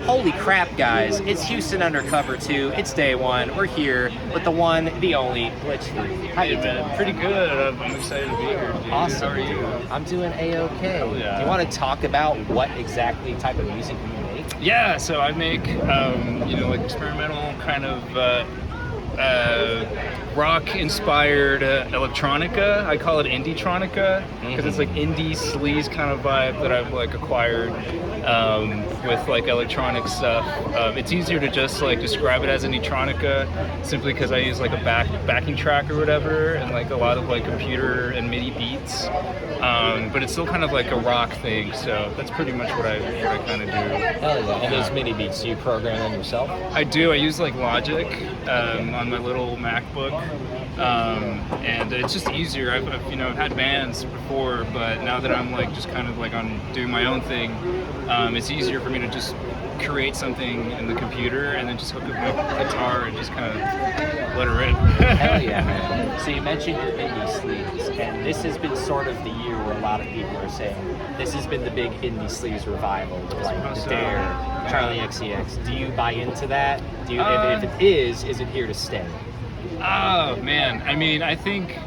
Holy crap, guys. It's Houston Undercover 2. It's day one. We're here with the one, the only, GLICH3. How you doing? Pretty good. I'm excited to be here, dude. Awesome. How are you? I'm doing A-okay. Hell yeah. Do you want to talk about what exactly type of music you make? Yeah, so I make, like experimental kind of rock-inspired electronica. I call it indie-tronica because it's like indie sleaze kind of vibe that I've like acquired with like electronic stuff. It's easier to just like describe it as indie-tronica simply because I use like a backing track or whatever and like a lot of like computer and MIDI beats. But it's still kind of like a rock thing, so that's pretty much what I kind of do. Hell yeah. And those MIDI beats, do you program them yourself? I do. I use like Logic on my little MacBook, and it's just easier. I've had bands before, but now that I'm like just kind of like on doing my own thing, it's easier for me to just create something in the computer and then just hook up my guitar and just kind of let it rip. Hell yeah, man. So you mentioned your indie sleaze, and this has been sort of the year where a lot of people are saying this has been the big indie sleaze revival, like the Dare, Charlie XCX. Do you buy into that? Do you, if it is it here to stay? Oh man, I mean, I think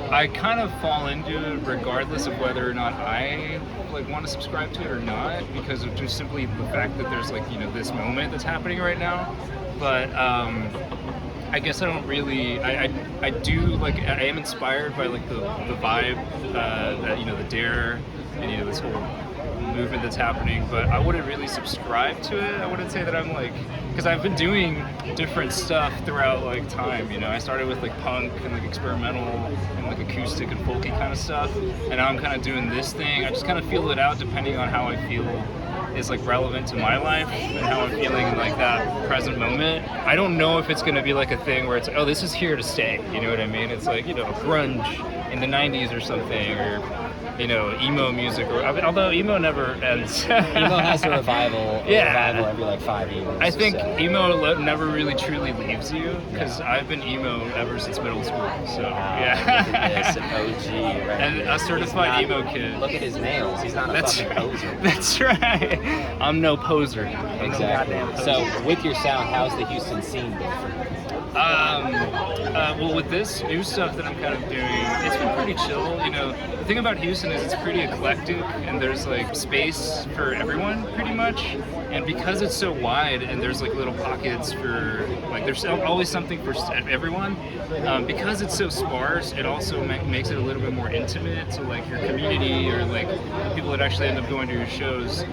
I kind of fall into it regardless of whether or not I like want to subscribe to it or not, because of just simply the fact that there's like this moment that's happening right now. But I guess I don't really. I do like. I am inspired by like the vibe that the Dare and this whole movement that's happening, but I wouldn't really subscribe to it. I wouldn't say that I'm like, because I've been doing different stuff throughout like time. I started with like punk and like experimental and like acoustic and folky kind of stuff, and now I'm kind of doing this thing. I just kind of feel it out depending on how I feel is like relevant to my life and how I'm feeling in like that present moment. I don't know if it's going to be like a thing where it's like, oh, this is here to stay. You know what I mean? It's like grunge in the 90s or something, or emo music, or although emo never ends. Emo has a revival every like 5 years. I think emo never really truly leaves you, because I've been emo ever since middle school. So yeah. Look at this, OG, right? And here. a certified emo kid. Look at his nails. He's not a fucking poser. That's right. I'm no poser. Exactly. So with your sound, how's the Houston scene been for you? Well, with this new stuff that I'm kind of doing, it's been pretty chill. The thing about Houston is it's pretty eclectic, and there's like space for everyone pretty much. And because it's so wide and there's like little pockets for like, there's always something for everyone. Because it's so sparse, it also makes it a little bit more intimate to like your community or like the people that actually end up going to your shows.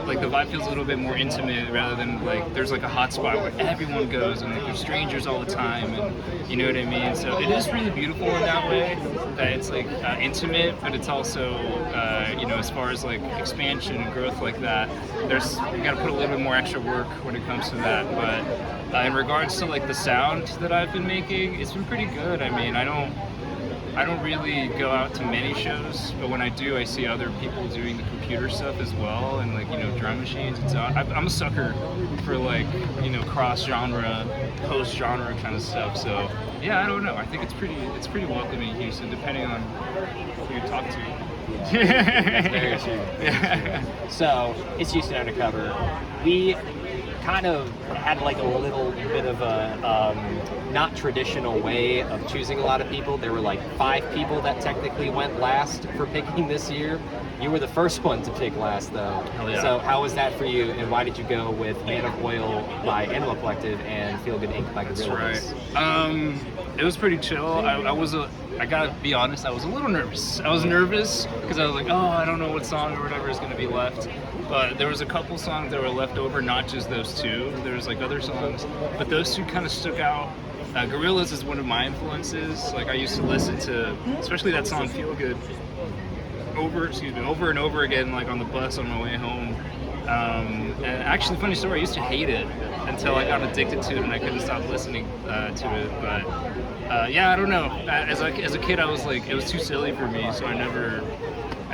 Like the vibe feels a little bit more intimate rather than like there's like a hot spot where everyone goes and like there's strangers all the time, and you know what I mean. So it is really beautiful in that way, that it's like intimate, but it's also as far as like expansion and growth like that, you got to put a little bit more extra work when it comes to that. But in regards to like the sound that I've been making, it's been pretty good. I mean, I don't really go out to many shows, but when I do, I see other people doing the computer stuff as well, and like drum machines and so on. I'm a sucker for like cross-genre, post-genre kind of stuff. So yeah, I don't know. I think it's pretty welcoming in Houston, depending on who you talk to. That's very true. Yeah. So it's Houston Undercover. We kind of had like a little bit of a not traditional way of choosing a lot of people. There were like 5 people that technically went last for picking this year. You were the first one to pick last, though. Hell yeah. So how was that for you, and why did you go with Man of Oil by Animal Collective and Feel Good Ink by Gorillaz? That's right. It was pretty chill. I gotta be honest, I was a little nervous. I was nervous because I was like, oh, I don't know what song or whatever is gonna be left. But there was a couple songs that were left over, not just those two. There was like other songs, but those two kind of stuck out. Gorillaz is one of my influences. Like I used to listen to, especially that song "Feel Good," over and over again, like on the bus on my way home. And actually, funny story, I used to hate it until I got addicted to it and I couldn't stop listening to it. But yeah, I don't know. As a kid, I was like, it was too silly for me, so I never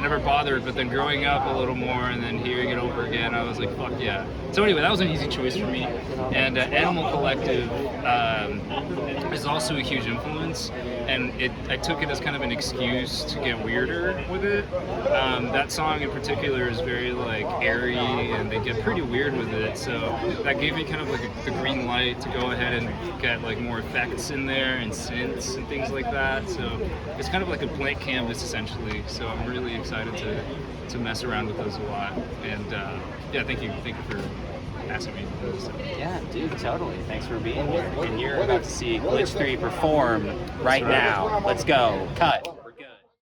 never bothered, but then growing up a little more and then hearing it over again, I was like, fuck yeah. So anyway, that was an easy choice for me. And Animal Collective is also a huge influence, and I took it as kind of an excuse to get weirder with it. That song in particular is very like airy, and they get pretty weird with it, so that gave me kind of like the green light to go ahead and get like more effects in there and synths and things like that. So it's kind of like a blank canvas essentially, so I'm really excited to mess around with those a lot. And yeah, thank you for asking me to do this. Yeah, dude, totally. Thanks for being here. And you're about to see GLICH3 perform right now. Let's go. Cut.